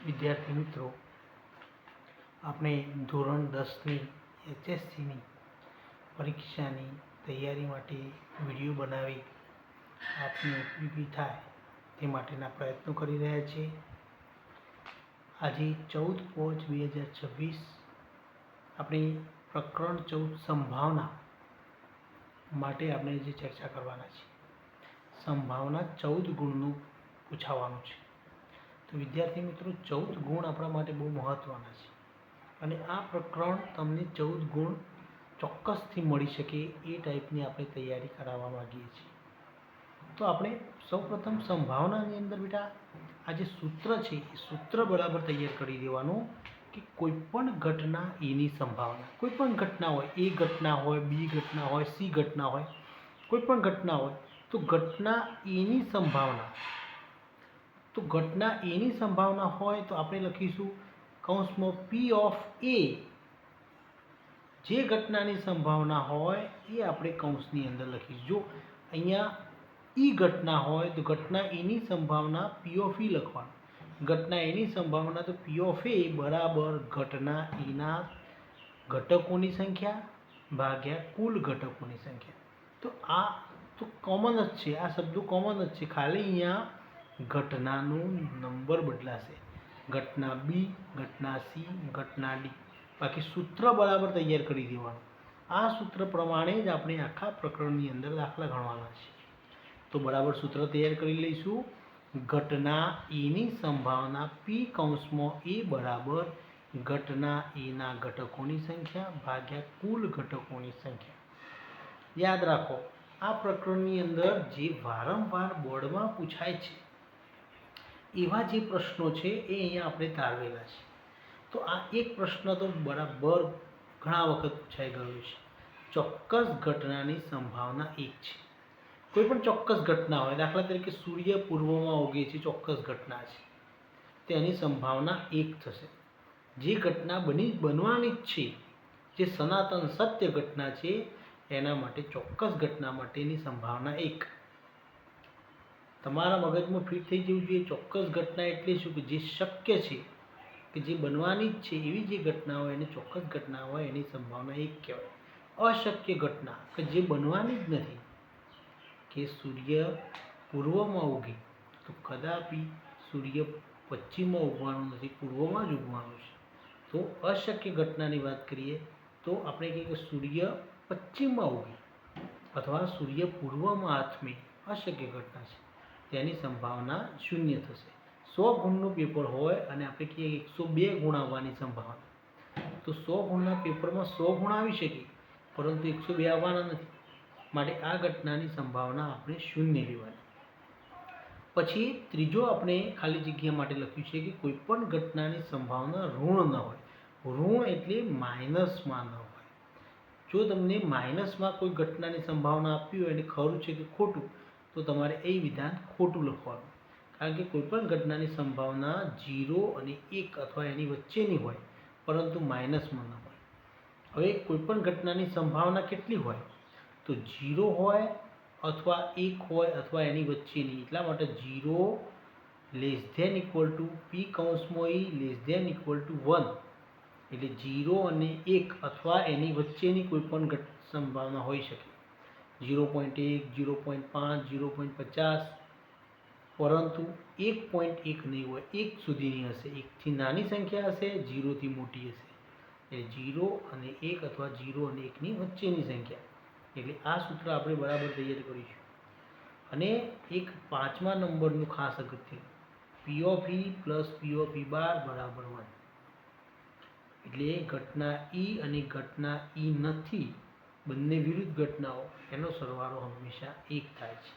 વિદ્યાર્થી મિત્રો, આપણે ધોરણ 10ની HSCની પરીક્ષાની તૈયારી માટે વિડીયો બનાવી આપને ઉપયોગી થાય તે માટેના પ્રયત્નો કરી રહ્યા છીએ. આજે 14/5/2026 આપણે પ્રકરણ 14 સંભાવના માટે આપણે જે ચર્ચા કરવાના છીએ. સંભાવના 14 ગુણનું પૂછાવાનું છે. તો વિદ્યાર્થી મિત્રો, 14 ગુણ આપણા માટે બહુ મહત્ત્વના છે અને આ પ્રકરણ તમને 14 ગુણ ચોક્કસથી મળી શકે એ ટાઈપની આપણે તૈયારી કરાવવા માગીએ છીએ. તો આપણે સૌપ્રથમ સંભાવનાની અંદર બેટા આ જે સૂત્ર છે એ સૂત્ર બરાબર તૈયાર કરી દેવાનું કે કોઈપણ ઘટના એની સંભાવના, કોઈપણ ઘટના હોય, એ ઘટના હોય, બી ઘટના હોય, સી ઘટના હોય, કોઈપણ ઘટના હોય તો ઘટના એની સંભાવના, તો ઘટના એની સંભાવના હોય તો આપણે લખીશું કૌંસમાં P ઓફ A. જે ઘટનાની સંભાવના હોય એ આપણે કૌંસની અંદર લખીશું. જો અહીંયા ઈ ઘટના હોય તો ઘટના એની સંભાવના P ઓફ E લખવાનું. ઘટના એની સંભાવના તો P ઓફ A બરાબર ઘટના એના ઘટકોની સંખ્યા ભાગ્યા કુલ ઘટકોની સંખ્યા. તો આ તો કોમન જ છે, આ શબ્દો કોમન જ છે, ખાલી અહીંયા ઘટનાનું નંબર બદલાશે. ઘટના બી, ઘટના સી, ઘટના ડી. બાકી સૂત્ર બરાબર તૈયાર કરી દેવાનું. આ સૂત્ર પ્રમાણે જ આપણે આખા પ્રકરણની અંદર દાખલા ગણવાના છે. તો બરાબર સૂત્ર તૈયાર કરી લઈશું. ઘટના એની સંભાવના P કૌંસમાં A બરાબર ઘટના એના ઘટકોની સંખ્યા ભાગ્યા કુલ ઘટકોની સંખ્યા. યાદ રાખો, આ પ્રકરણની અંદર જે વારંવાર બોર્ડમાં પૂછાય છે એવા જે પ્રશ્નો છે એ અહીંયા આપણે તારવેલા છે. તો આ એક પ્રશ્ન તો બરાબર ઘણા વખત પૂછાઈ ગયો છે. ચોક્કસ ઘટનાની સંભાવના 1 છે. કોઈ પણ ચોક્કસ ઘટના હોય, દાખલા તરીકે સૂર્ય પૂર્વમાં ઉગે છે, ચોક્કસ ઘટના છે, તેની સંભાવના 1 થશે. જે ઘટના બનવાની જ છે, જે સનાતન સત્ય ઘટના છે, એના માટે ચોક્કસ ઘટના માટેની સંભાવના 1. તમારા મગજમાં ફિટ થઈ જવું જોઈએ. ચોક્કસ ઘટના એટલે શું? કે જે શક્ય છે, કે જે બનવાની જ છે એવી જે ઘટના હોય એને ચોક્કસ ઘટના હોય એની સંભાવના 1 કહેવાય. અશક્ય ઘટના કે જે બનવાની જ નથી, કે સૂર્ય પૂર્વમાં ઉગે તો કદાપી સૂર્ય પશ્ચિમમાં ઉગવાનું નથી, પૂર્વમાં જ ઉગવાનું છે. તો અશક્ય ઘટનાની વાત કરીએ તો આપણે કહીએ કે સૂર્ય પશ્ચિમમાં ઉગે અથવા સૂર્ય પૂર્વમાં આથમે, અશક્ય ઘટના છે, તેની સંભાવના 0 થશે. 100 ગુણનું પેપર હોય અને આપણે કહીએ 102 ગુણ આવવાની સંભાવના, તો 100 ગુણના પેપરમાં 100 ગુણ આવી શકે પરંતુ 102 આવવાના નથી. માટે આ ઘટનાની સંભાવના આપણે 0 લેવાની. પછી ત્રીજો આપણે ખાલી જગ્યા માટે લખ્યું છે કે કોઈ પણ ઘટનાની સંભાવના ઋણ ન હોય. ઋણ એટલે માઇનસમાં ન હોય. જો તમને માઇનસમાં કોઈ ઘટનાની સંભાવના આપી હોય અને ખરું છે કે ખોટું, તો તમારે એ વિધાન ખોટું લખવાનું. કારણ કે કોઈપણ ઘટનાની સંભાવના 0 અને 1 અથવા એની વચ્ચેની હોય પરંતુ માઇનસમાં ન હોય. હવે કોઈપણ ઘટનાની સંભાવના કેટલી હોય? તો 0 હોય અથવા 1 હોય અથવા એની વચ્ચેની. એટલા માટે 0 <= P કૌંસમાં E <= 1. એટલે 0 અને 1 અથવા એની વચ્ચેની કોઈપણ સંભાવના હોઈ શકે. 0.1, 0.5, 0.50, પરંતુ 1.1 નહીં હોય, 1 સુધીની હશે. 1 થી નાની સંખ્યા હશે, 0 થી મોટી હશે. એટલે 0 અને 1 અથવા 0 અને 1 ની વચ્ચેની સંખ્યા. એટલે આ સૂત્ર આપણે બરાબર તૈયાર કરીશું. અને એક 5મા નંબરનું ખાસ અગત્ય, P of E plus P of E બાર બરાબર 1. એટલે ઘટના E અને ઘટના E નથી, બંને વિરુદ્ધ ઘટનાઓ, એનો સરવાળો હંમેશા 1 થાય છે.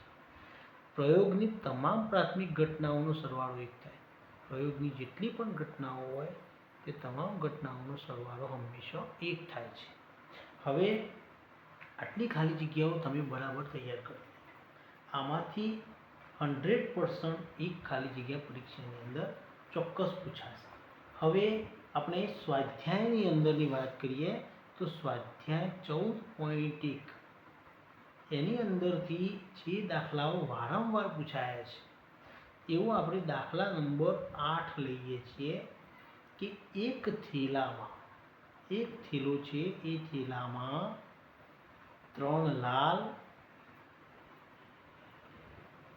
પ્રયોગની તમામ પ્રાથમિક ઘટનાઓનો સરવાળો 1 થાય. પ્રયોગની જેટલી પણ ઘટનાઓ હોય તે તમામ ઘટનાઓનો સરવાળો હંમેશા 1 થાય છે. હવે આટલી ખાલી જગ્યાઓ તમે બરાબર તૈયાર કરો. આમાંથી 100% એક ખાલી જગ્યા પરીક્ષાની અંદર ચોક્કસ પૂછાશે. હવે આપણે સ્વાધ્યાયની અંદરની વાત કરીએ તો સ્વાધ્યાય 14.1 એની અંદરથી જે દાખલાઓ વારંવાર પૂછાયા છે એવો આપણે દાખલા નંબર 8 લઈએ છીએ કે એક થેલો છે, એ થેલામાં 3 લાલ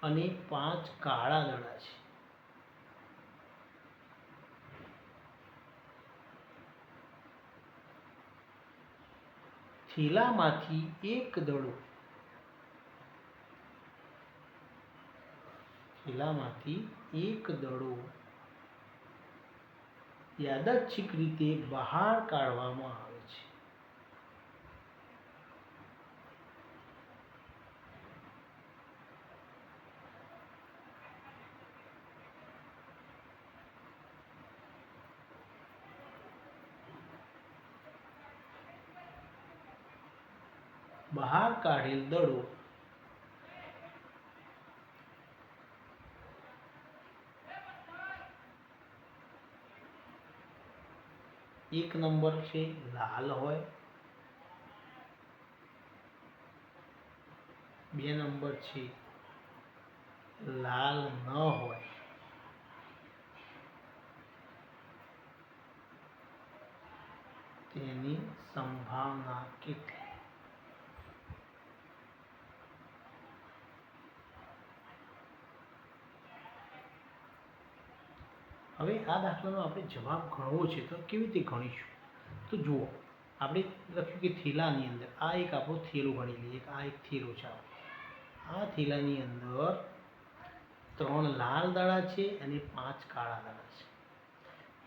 અને 5 કાળા દડા છે. થેલામાંથી એક દડો યાદચ્છિક રીતે બહાર કાઢવામાં આવે છે. બહાર કાઢેલ દડો એક નંબર છે લાલ હોય, 2 નંબર છે લાલ ન હોય, તેની સંભાવના કેટલી? હવે આ દાખલાનો આપણે જવાબ ગણવો છે તો કેવી રીતે ગણીશું? તો જુઓ, આપણે લખ્યું કે થેલાની અંદર આ એક આપણો થેલો ગણી લઈએ. આ એક થેલો છે. આ થેલાની અંદર 3 લાલ દડા છે અને 5 કાળા દડા છે.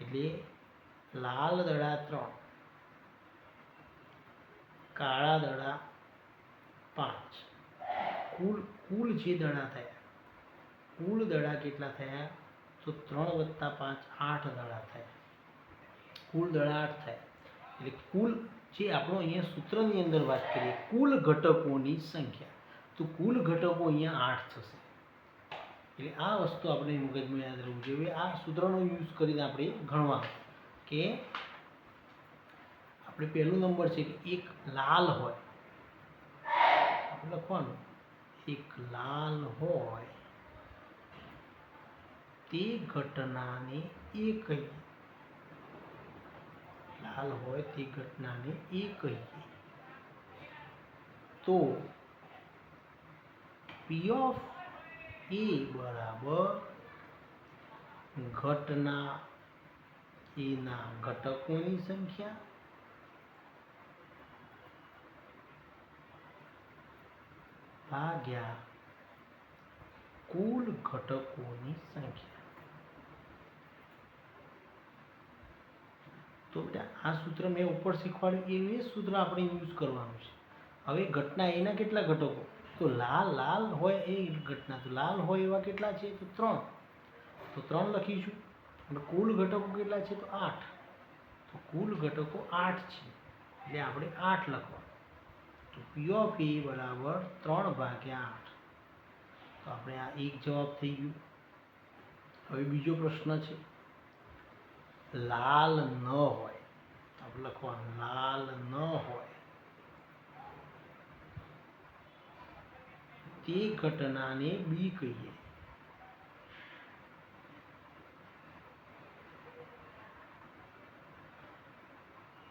એટલે લાલ દડા 3, કાળા દડા 5. કુલ જે દડા થયા, કુલ દડા કેટલા થયા? તો 3 + 5 8 દડા થયા. કુલ દડા 8 થયા. એટલે કુલ જે આપણો અહીંયા સૂત્રની અંદર વાત કરીએ કુલ ઘટકોની સંખ્યા, તો કુલ ઘટકો અહીંયા 8 થશે. એટલે આ વસ્તુ આપણે મગજમાં યાદ રાખવું જોઈએ. આ સૂત્રનો યુઝ કરીને આપણે ગણવાનું કે આપણે પહેલો નંબર છે કે એક લાલ હોય, આપણે લખવાનું એક લાલ હોય તે ઘટનાને એ કહીએ. લાલ હોય તે ઘટનાને એ કહીએ. તો P of A બરાબર ઘટના એના ઘટકોની સંખ્યા ભાગ્યા કુલ ઘટકોની સંખ્યા. તો બેટા આ સૂત્ર મેં ઉપર શીખવાડ્યું એ સૂત્ર આપણે યુઝ કરવાનું છે. હવે ઘટના એના કેટલા ઘટકો? તો લાલ હોય એ ઘટના, તો લાલ હોય એવા કેટલા છે? તો 3. તો 3 લખીશું. અને કુલ ઘટકો કેટલા છે? તો 8. તો કુલ ઘટકો 8 છે એટલે આપણે 8 લખવાનું. તો P of A બરાબર 3/8. તો આપણે આ એક જવાબ થઈ ગયું. હવે બીજો પ્રશ્ન છે લાલ ન હોય. આપણે લખવાનું લાલ ન હોય તે ઘટનાને બી કહીએ.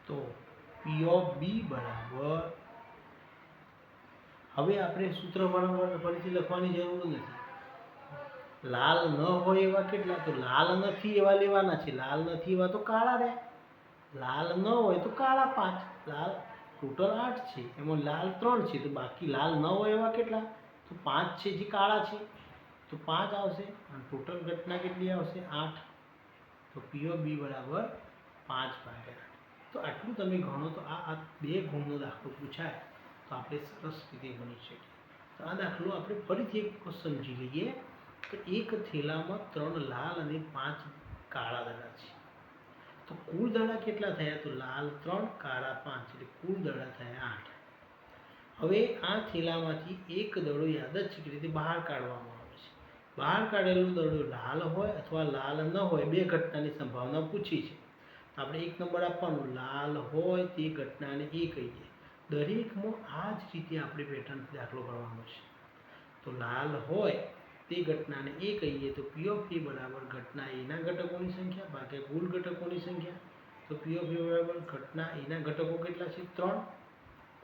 તો P of B બરાબર, હવે આપણે સૂત્ર ફરીથી લખવાની જરૂર નથી. લાલ ન હોય એવા કેટલા? તો લાલ નથી એવા લેવાના છે. લાલ નથી એવા તો કાળા રહે. લાલ ન હોય તો કાળા 5. લાલ ટોટલ 8 છે, એમાં લાલ 3 છે, તો બાકી લાલ ન હોય એવા કેટલા? તો 5 છે જે કાળા છે, તો 5 આવશે. અને ટોટલ ઘટના કેટલી આવશે? 8. તો P of B બરાબર 5/8. તો આટલું તમે ગણો તો આ 2 ગુણનો દાખલો પૂછાય તો આપણે સરસ રીતે ગણી શકીએ. તો આ દાખલો આપણે ફરીથી એક સમજી લઈએ કે એક થેલામાં 3 લાલ અને 5 કાળા દડા છે. તો કુલ દડા કેટલા થયા? તો લાલ 3, કાળા 5, એટલે કુલ દડા થયા 8. હવે આ થેલામાંથી એક દડો યાદચ્છિક રીતે બહાર કાઢવામાં આવે છે. બહાર કાઢેલો દડો લાલ હોય અથવા લાલ ન હોય, 2 ઘટનાની સંભાવના પૂછી છે. આપણે 1 નંબર આપવાનો, લાલ હોય તે ઘટનાને એ કહીએ. દરેકમાં આ જ રીતે આપણે પેટર્નથી દાખલો ગણવાનો છે. તો લાલ હોય તે ઘટનાને એ કહીએ તો પી ઓફ એ બરાબર ઘટના એના ઘટકોની સંખ્યા ભાગ્યા કુલ ઘટકોની સંખ્યા. તો પી ઓફ એ બરાબર ઘટના એના ઘટકો કેટલા છે? 3.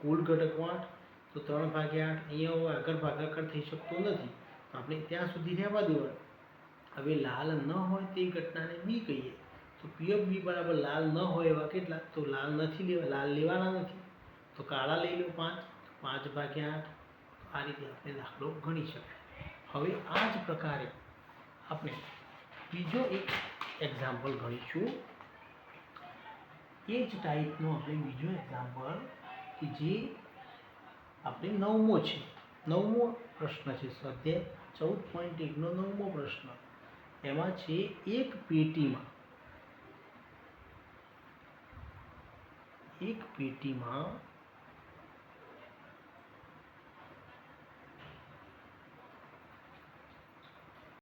કુલ ઘટકો 8. તો 3/8. અહીંયા હવે આગળ ભાગાકાર થઈ શકતો નથી, તો આપણે ત્યાં સુધી રહેવા દેવાનું. હવે લાલ ન હોય તે ઘટનાને બી કહીએ તો પી ઓફ બી બરાબર લાલ ન હોય એવા કેટલા? તો લાલ નથી લેવા, લાલ લેવાના નથી, તો કાળા લઈ લો 5. 5/8. આ રીતે આપણે દાખલો ગણી શકાય. હવે આ જ પ્રકારે આપણે બીજો એક એક્ઝામ્પલ ગણીશું. એ જ ટાઈપનો આપણે બીજો એક્ઝામ્પલ કે જે આપણે 9મો છે. 9મો પ્રશ્ન છે સ્વાધ્યાય 14.1નો 9મો પ્રશ્ન. એમાં છે એક પેટીમાં